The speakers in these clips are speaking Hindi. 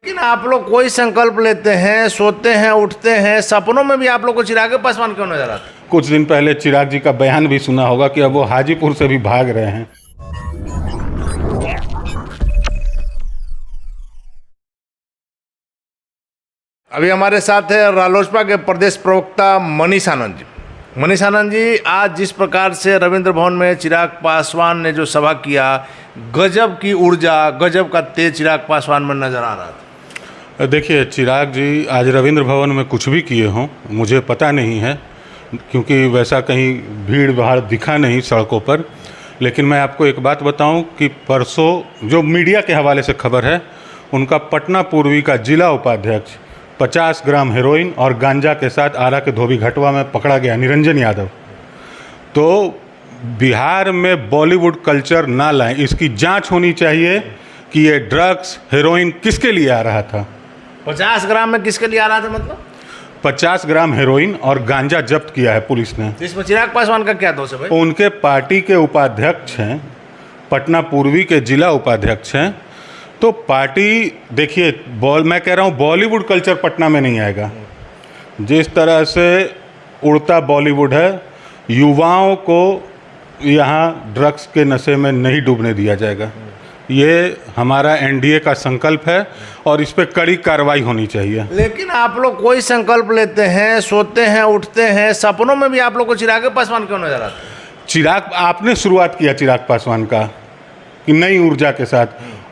लेकिन आप लोग कोई संकल्प लेते हैं, सोते हैं, उठते हैं, सपनों में भी आप लोग को चिराग पासवान क्यों नजर आता है? कुछ दिन पहले चिराग जी का बयान भी सुना होगा कि अब वो हाजीपुर से भी भाग रहे हैं। अभी हमारे साथ है रालोसपा के प्रदेश प्रवक्ता मनीष आनंद जी। मनीष आनंद जी, आज जिस प्रकार से रविंद्र भवन में चिराग पासवान ने जो सभा किया, गजब की ऊर्जा, गजब का तेज चिराग पासवान में नजर आ रहा था। देखिए, चिराग जी आज रविंद्र भवन में कुछ भी किए हों मुझे पता नहीं है, क्योंकि वैसा कहीं भीड़ भाड़ दिखा नहीं सड़कों पर। लेकिन मैं आपको एक बात बताऊं कि परसों जो मीडिया के हवाले से खबर है, उनका पटना पूर्वी का जिला उपाध्यक्ष 50 ग्राम हेरोइन और गांजा के साथ आरा के धोबी घटवा में पकड़ा गया, निरंजन यादव। तो बिहार में बॉलीवुड कल्चर ना लाएं, इसकी जांच होनी चाहिए कि ये ड्रग्स हेरोइन किसके लिए आ रहा था। 50 ग्राम में किसके लिए आ रहा था? मतलब 50 ग्राम हेरोइन और गांजा जब्त किया है पुलिस ने। इसमें चिराग पासवान का क्या दोष है भाई? उनके पार्टी के उपाध्यक्ष हैं, पटना पूर्वी के जिला उपाध्यक्ष हैं। तो पार्टी, देखिए, मैं कह रहा हूँ बॉलीवुड कल्चर पटना में नहीं आएगा। जिस तरह से उड़ता बॉलीवुड है, युवाओं को यहाँ ड्रग्स के नशे में नहीं डूबने दिया जाएगा। ये हमारा एनडीए का संकल्प है और इस पर कड़ी कार्रवाई होनी चाहिए। लेकिन आप लोग कोई संकल्प लेते हैं, सोते हैं, उठते हैं, सपनों में भी आप लोग को चिराग पासवान क्यों नजर आता है? चिराग, आपने शुरुआत किया चिराग पासवान का कि नई ऊर्जा के साथ।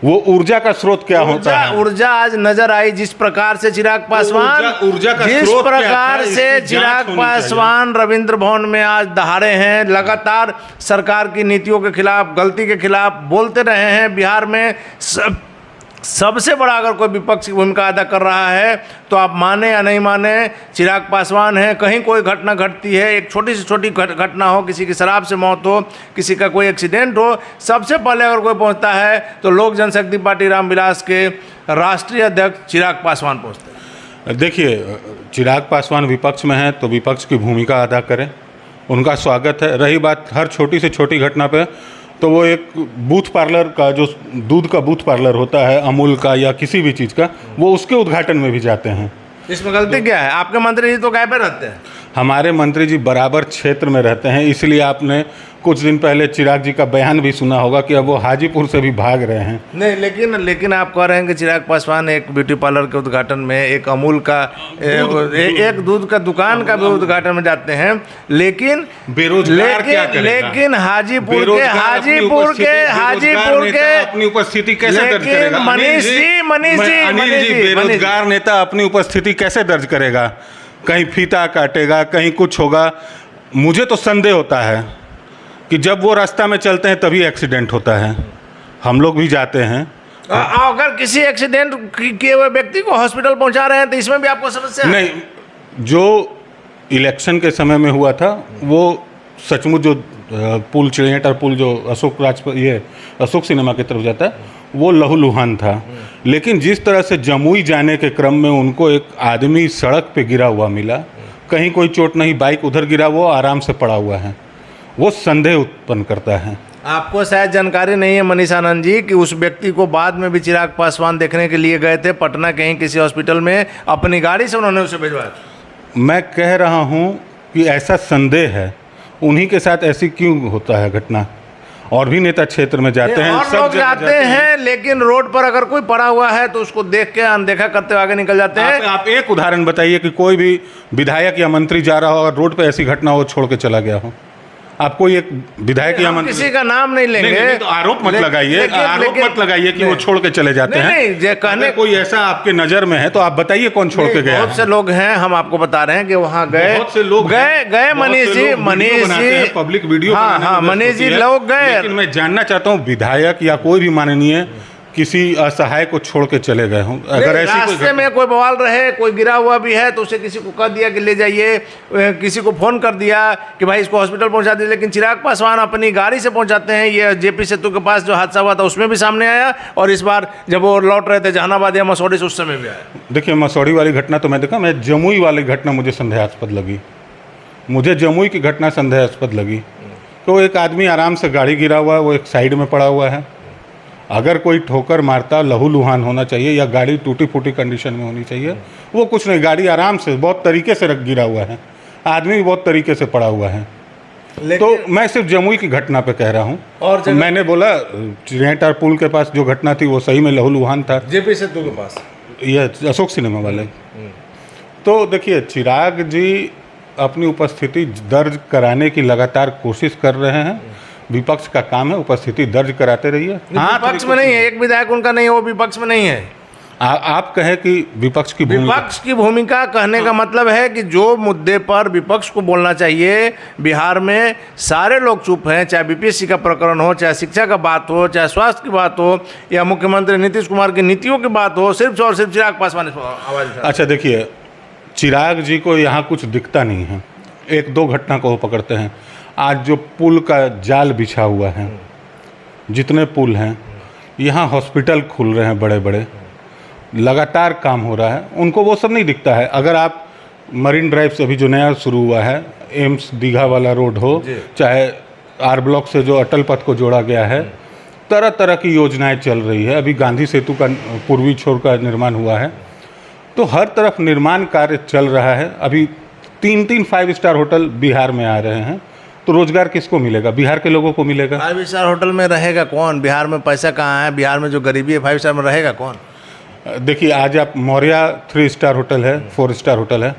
वो ऊर्जा का स्रोत क्या होता है? ऊर्जा आज नजर आई जिस प्रकार से चिराग पासवान, ऊर्जा का जिस स्रोत प्रकार से चिराग पासवान रविंद्र भवन में आज दहाड़े हैं, लगातार सरकार की नीतियों के खिलाफ, गलती के खिलाफ बोलते रहे हैं। बिहार में सबसे बड़ा अगर कोई विपक्ष की भूमिका अदा कर रहा है तो आप माने या नहीं माने, चिराग पासवान है। कहीं कोई घटना घटती है, एक छोटी से छोटी घटना हो, किसी की शराब से मौत हो, किसी का कोई एक्सीडेंट हो, सबसे पहले अगर कोई पहुंचता है तो लोक जनशक्ति पार्टी रामविलास के राष्ट्रीय अध्यक्ष चिराग पासवान पहुंचते हैं। देखिए, चिराग पासवान विपक्ष में है तो विपक्ष की भूमिका अदा करें, उनका स्वागत है। रही बात हर छोटी से छोटी घटना पे, तो वो एक बूथ पार्लर का, जो दूध का बूथ पार्लर होता है अमूल का या किसी भी चीज़ का, वो उसके उद्घाटन में भी जाते हैं। इसमें गलती क्या है? आपके मंत्री जी तो गाय पे रहते हैं। हमारे मंत्री जी बराबर क्षेत्र में रहते हैं, इसलिए आपने कुछ दिन पहले चिराग जी का बयान भी सुना होगा कि अब वो हाजीपुर से भी भाग रहे हैं। नहीं, लेकिन आप कह रहे हैं कि चिराग पासवान एक ब्यूटी पार्लर के उद्घाटन में, एक अमूल का, एक दूध का दुकान का भी उद्घाटन में जाते हैं। लेकिन बेरोजगार क्या करेगा? लेकिन हाजीपुर के अपनी उपस्थिति कैसे दर्ज करेगा? मनीष जी, बेरोजगार नेता अपनी उपस्थिति कैसे दर्ज करेगा? कहीं फीता काटेगा, कहीं कुछ होगा। मुझे तो संदेह होता है कि जब वो रास्ता में चलते हैं तभी एक्सीडेंट होता है। हम लोग भी जाते हैं। अगर किसी एक्सीडेंट किए हुए व्यक्ति को हॉस्पिटल पहुंचा रहे हैं तो इसमें भी आपको समस्या नहीं? जो इलेक्शन के समय में हुआ था, वो सचमुच जो पुल, चिड़ियाटर पुल जो अशोक सिनेमा की तरफ जाता है, वो लहूलुहान था। लेकिन जिस तरह से जमुई जाने के क्रम में उनको एक आदमी सड़क पे गिरा हुआ मिला, कहीं कोई चोट नहीं, बाइक उधर गिरा, वो आराम से पड़ा हुआ है, वो संदेह उत्पन्न करता है। आपको शायद जानकारी नहीं है मनीष आनंद जी कि उस व्यक्ति को बाद में भी चिराग पासवान देखने के लिए गए थे पटना कहीं किसी हॉस्पिटल में, अपनी गाड़ी से उन्होंने उसे भिजवाया। मैं कह रहा हूँ कि ऐसा संदेह है, उन्हीं के साथ ऐसी क्यों होता है घटना? और भी नेता क्षेत्र में जाते हैं, सब लोग जाते हैं, लेकिन रोड पर अगर कोई पड़ा हुआ है तो उसको देख के अनदेखा करते हुए आगे निकल जाते हैं। आप एक उदाहरण बताइए कि कोई भी विधायक या मंत्री जा रहा हो और रोड पे ऐसी घटना हो, छोड़ के चला गया हो। आप कोई एक विधायक या मंत्री, किसी का नाम नहीं लेंगे, नहीं, तो आरोप मत लगाइए, आरोप मत लगाइए कि वो छोड़ के चले जाते हैं। नहीं, कहने कोई ऐसा आपके नजर में है तो आप बताइए कौन छोड़ के गया। बहुत से लोग हैं, हम आपको बता रहे हैं कि वहाँ गए, बहुत से लोग गए मनीष जी, पब्लिक वीडियो, हाँ, मनीष जी, लोग गए। लेकिन मैं जानना चाहता हूँ, विधायक या कोई भी माननीय किसी असहाय को छोड़ के चले गए हों, अगर ऐसी रास्ते में कोई बवाल रहे, कोई गिरा हुआ भी है तो उसे किसी को कह दिया कि ले जाइए, किसी को फ़ोन कर दिया कि भाई इसको हॉस्पिटल पहुंचा दीजिए, लेकिन चिराग पासवान अपनी गाड़ी से पहुंचाते हैं। ये जेपी सेतु के पास जो हादसा हुआ था उसमें भी सामने आया, और इस बार जब वो लौट रहे थे जहानाबाद या मसौड़ी से, उस समय भी आया। देखिए, मसौड़ी वाली घटना तो मैं देखा, मैं जमुई वाली घटना मुझे संदेहास्पद लगी। मुझे जमुई की घटना संदेहास्पद लगी। तो एक आदमी आराम से, गाड़ी गिरा हुआ है, वो एक साइड में पड़ा हुआ है, अगर कोई ठोकर मारता लहूलुहान होना चाहिए या गाड़ी टूटी फूटी कंडीशन में होनी चाहिए, वो कुछ नहीं, गाड़ी आराम से बहुत तरीके से गिरा हुआ है, आदमी भी बहुत तरीके से पड़ा हुआ है। तो मैं सिर्फ जमुई की घटना पे कह रहा हूँ। और मैंने बोला चिड़ियाटार पुल के पास जो घटना थी वो सही में लहूलुहान था, जेपी सेतु के पास, ये अशोक सिनेमा वाले। तो देखिए चिराग जी अपनी उपस्थिति दर्ज कराने की लगातार कोशिश कर रहे हैं। विपक्ष का काम है उपस्थिति दर्ज कराते रहिए। हाँ, विपक्ष में नहीं है, एक विधायक उनका नहीं है, वो विपक्ष में नहीं है। आप कहें कि विपक्ष की भूमिका कहने का मतलब है कि जो मुद्दे पर विपक्ष को बोलना चाहिए, बिहार में सारे लोग चुप हैं, चाहे बीपीएससी का प्रकरण हो, चाहे शिक्षा का बात हो, चाहे स्वास्थ्य की बात हो, या मुख्यमंत्री नीतीश कुमार की नीतियों की बात हो, सिर्फ और सिर्फ चिराग पासवान आवाज उठाते हैं। अच्छा देखिए, चिराग जी को यहाँ कुछ दिखता नहीं है, एक दो घटना को वो पकड़ते हैं। आज जो पुल का जाल बिछा हुआ है, जितने पुल हैं, यहाँ हॉस्पिटल खुल रहे हैं बड़े बड़े, लगातार काम हो रहा है, उनको वो सब नहीं दिखता है। अगर आप मरीन ड्राइव से अभी जो नया शुरू हुआ है, एम्स दीघा वाला रोड हो, चाहे आर ब्लॉक से जो अटल पथ को जोड़ा गया है, तरह तरह की योजनाएं चल रही है। अभी गांधी सेतु का पूर्वी छोर का निर्माण हुआ है, तो हर तरफ निर्माण कार्य चल रहा है। अभी 3-3 5 स्टार होटल बिहार में आ रहे हैं, तो रोजगार किसको मिलेगा? बिहार के लोगों को मिलेगा। 5 स्टार होटल में रहेगा कौन? बिहार में पैसा कहाँ है? बिहार में जो गरीबी है, 5 स्टार में रहेगा कौन? देखिए आज आप मौर्या 3 स्टार होटल है, 4 स्टार होटल है,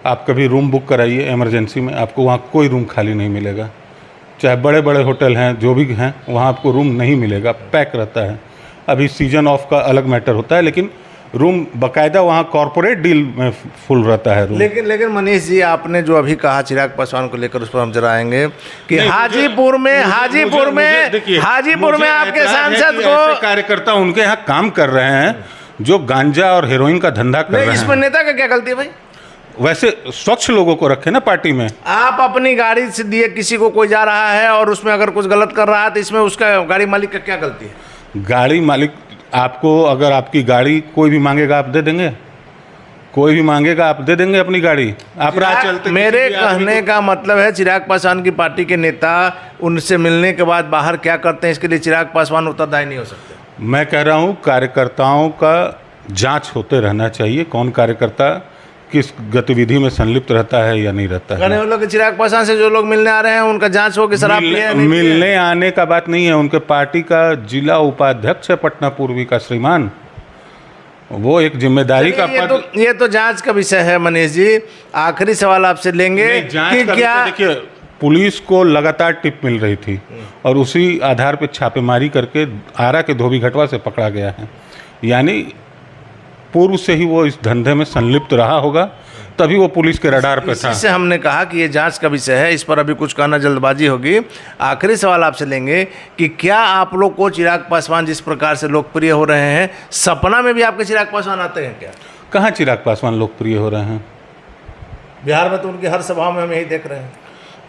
आप कभी रूम बुक कराइए इमरजेंसी में, आपको वहाँ कोई रूम खाली नहीं मिलेगा। चाहे बड़े बड़े होटल हैं जो भी हैं, वहाँ आपको रूम नहीं मिलेगा, पैक रहता है। अभी सीजन ऑफ का अलग मैटर होता है, लेकिन रूम बाकायदा वहाँ कॉरपोरेट डील में फुल रहता है रूम। लेकिन मनीष जी, आपने जो अभी कहा चिराग पासवान को लेकर, उस पर हम जरा आएंगे कि हाजीपुर में आपके सांसद को, कार्यकर्ता उनके यहाँ काम कर रहे हैं जो गांजा और हेरोइन का धंधा कर रहे हैं। इसमें नेता का क्या गलती है भाई? वैसे स्वच्छ लोगों को रखे ना पार्टी में। आप अपनी गाड़ी से दिए किसी को, कोई जा रहा है और उसमें अगर कुछ गलत कर रहा है, तो इसमें उसका गाड़ी मालिक का क्या गलती है? गाड़ी मालिक आपको, अगर आपकी गाड़ी कोई भी मांगेगा आप दे देंगे? कोई भी मांगेगा आप दे देंगे अपनी गाड़ी? आप राह चलते। मेरे कहने का मतलब है, चिराग पासवान की पार्टी के नेता उनसे मिलने के बाद बाहर क्या करते हैं, इसके लिए चिराग पासवान उत्तरदायी नहीं हो सकते। मैं कह रहा हूँ कार्यकर्ताओं का जांच होते रहना चाहिए, कौन कार्यकर्ता किस गतिविधि में संलिप्त रहता है या नहीं रहता है। कहने वालों चिराग पासवान से जो लोग मिलने आ रहे हैं उनका जांच हो कि शराब मिलने आने का बात नहीं है। उनके पार्टी का जिला उपाध्यक्ष है पटना पूर्वी का श्रीमान, वो एक जिम्मेदारी का पद। ये तो जांच का विषय है मनीष जी। आखिरी सवाल आपसे लेंगे कि क्या, देखिए पुलिस को लगातार टिप मिल रही थी और उसी आधार पर छापेमारी करके आरा के धोबीघटवा से पकड़ा गया है, यानी पूर्व से ही वो इस धंधे में संलिप्त रहा होगा, तभी वो पुलिस के रडार पे था। इससे हमने कहा कि ये जांच का विषय है, इस पर अभी कुछ कहना जल्दबाजी होगी। आखिरी सवाल आपसे लेंगे कि क्या आप लोग को चिराग पासवान जिस प्रकार से लोकप्रिय हो रहे हैं, सपना में भी आपके चिराग पासवान आते हैं क्या? कहाँ चिराग पासवान लोकप्रिय हो रहे हैं? बिहार में तो उनकी हर सभा में हम यही देख रहे हैं।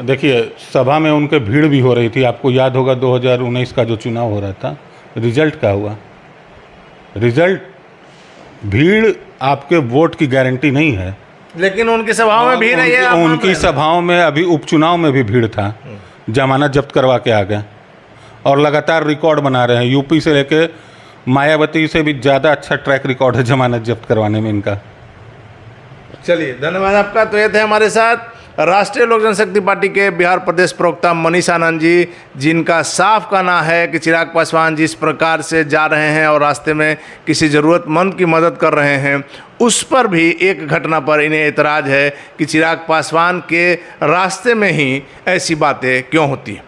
देखिए सभा में उनके भीड़ भी हो रही थी। आपको याद होगा 2019 का जो चुनाव हो रहा था, रिजल्ट क्या हुआ? रिजल्ट, भीड़ आपके वोट की गारंटी नहीं है, लेकिन उनकी सभाओं में भीड़ है। उनकी सभाओं में अभी उपचुनाव में भी भीड़ था, जमानत जब्त करवा के आ गए और लगातार रिकॉर्ड बना रहे हैं। यूपी से लेके मायावती से भी ज़्यादा अच्छा ट्रैक रिकॉर्ड है जमानत जब्त करवाने में इनका। चलिए धन्यवाद आपका। तो ये थे हमारे साथ राष्ट्रीय लोक जनशक्ति पार्टी के बिहार प्रदेश प्रवक्ता मनीष आनंद जी, जिनका साफ कहना है कि चिराग पासवान जिस प्रकार से जा रहे हैं और रास्ते में किसी ज़रूरतमंद की मदद कर रहे हैं, उस पर भी एक घटना पर इन्हें एतराज़ है कि चिराग पासवान के रास्ते में ही ऐसी बातें क्यों होती हैं।